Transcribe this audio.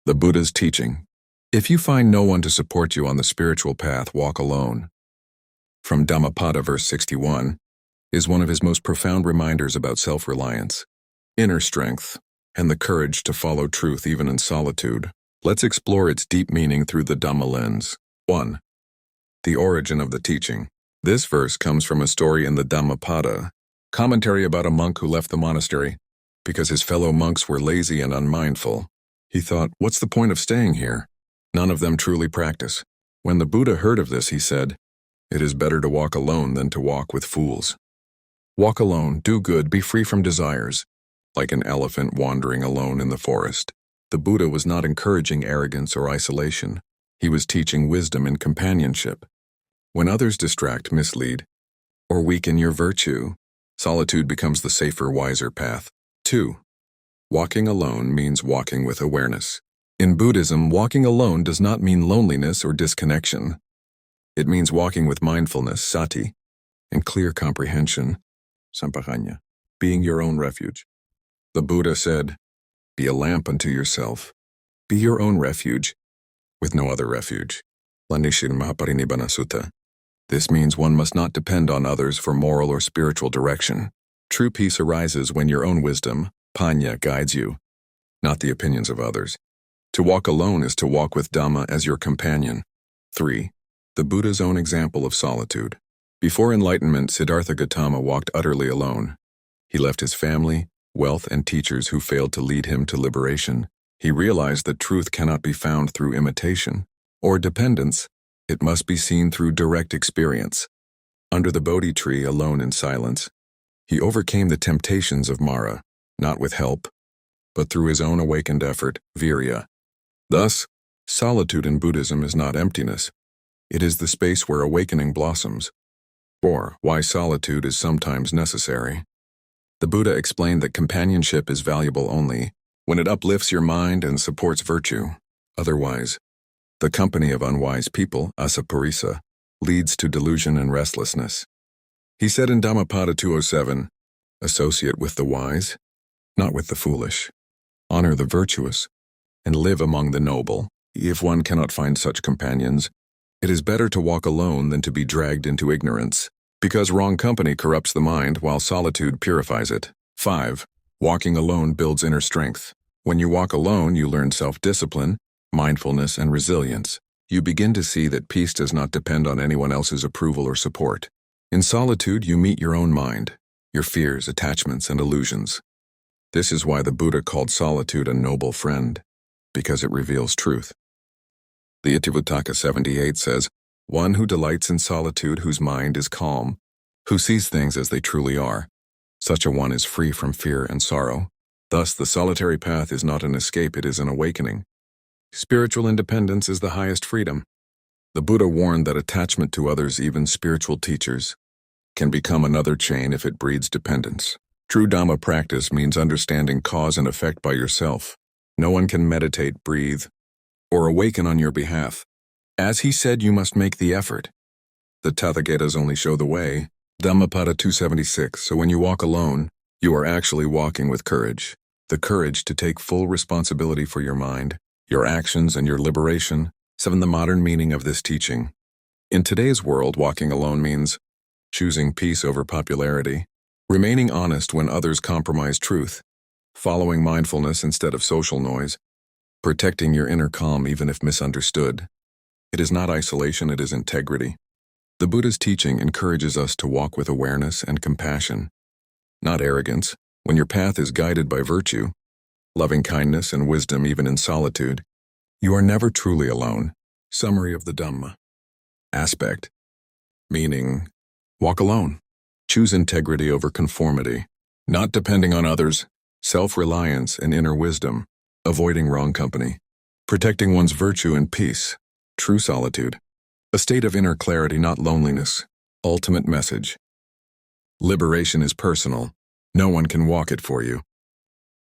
The Buddha's teaching. If you find no one to support you on the spiritual path, walk alone. From Dhammapada verse 61, is one of his most profound reminders about self-reliance, inner strength, and the courage to follow truth even in solitude. Let's explore its deep meaning through the Dhamma lens. 1. The origin of the teaching. This verse comes from a story in the Dhammapada, commentary about a monk who left the monastery because his fellow monks were lazy and unmindful. He thought, what's the point of staying here? None of them truly practice. When the Buddha heard of this, he said, it is better to walk alone than to walk with fools. Walk alone, do good, be free from desires. Like an elephant wandering alone in the forest. The Buddha was not encouraging arrogance or isolation. He was teaching wisdom and companionship. When others distract, mislead, or weaken your virtue, solitude becomes the safer, wiser path. 2. Walking alone means walking with awareness. In Buddhism, walking alone does not mean loneliness or disconnection. It means walking with mindfulness, sati, and clear comprehension, sampajanya, being your own refuge. The Buddha said, be a lamp unto yourself. Be your own refuge, with no other refuge. Lanishir Mahaparinibbana Sutta. This means one must not depend on others for moral or spiritual direction. True peace arises when your own wisdom, panya, guides you, not the opinions of others. To walk alone is to walk with Dhamma as your companion. 3. The Buddha's own example of solitude. Before enlightenment, Siddhartha Gautama walked utterly alone. He left his family, wealth, and teachers who failed to lead him to liberation. He realized that truth cannot be found through imitation or dependence. It must be seen through direct experience. Under the Bodhi tree, alone in silence, he overcame the temptations of Mara, not with help, but through his own awakened effort, virya. Thus, solitude in Buddhism is not emptiness. It is the space where awakening blossoms. 4. Why solitude is sometimes necessary. The Buddha explained that companionship is valuable only when it uplifts your mind and supports virtue. Otherwise, the company of unwise people, asaparisa, leads to delusion and restlessness. He said in Dhammapada 207, associate with the wise, not with the foolish. Honor the virtuous, and live among the noble. If one cannot find such companions, it is better to walk alone than to be dragged into ignorance, because wrong company corrupts the mind while solitude purifies it. 5. Walking alone builds inner strength. When you walk alone, you learn self-discipline, mindfulness, and resilience. You begin to see that peace does not depend on anyone else's approval or support. In solitude, you meet your own mind, your fears, attachments, and illusions. This is why the Buddha called solitude a noble friend, because it reveals truth. The Itivuttaka 78 says, one who delights in solitude, whose mind is calm, who sees things as they truly are, such a one is free from fear and sorrow. Thus, the solitary path is not an escape, it is an awakening. Spiritual independence is the highest freedom. The Buddha warned that attachment to others, even spiritual teachers, can become another chain if it breeds dependence. True Dhamma practice means understanding cause and effect by yourself. No one can meditate, breathe, or awaken on your behalf. As he said, you must make the effort. The Tathagatas only show the way. Dhammapada 276. So when you walk alone, you are actually walking with courage. The courage to take full responsibility for your mind, your actions, and your liberation. 7. The modern meaning of this teaching. In today's world, walking alone means choosing peace over popularity, remaining honest when others compromise truth, following mindfulness instead of social noise, protecting your inner calm even if misunderstood. It is not isolation, it is integrity. The Buddha's teaching encourages us to walk with awareness and compassion, not arrogance. When your path is guided by virtue, loving kindness, and wisdom even in solitude, you are never truly alone. Summary of the Dhamma. Aspect. Meaning, walk alone. Choose integrity over conformity, not depending on others, self-reliance and inner wisdom, avoiding wrong company, protecting one's virtue and peace, true solitude, a state of inner clarity, not loneliness. Ultimate message. Liberation is personal. No one can walk it for you.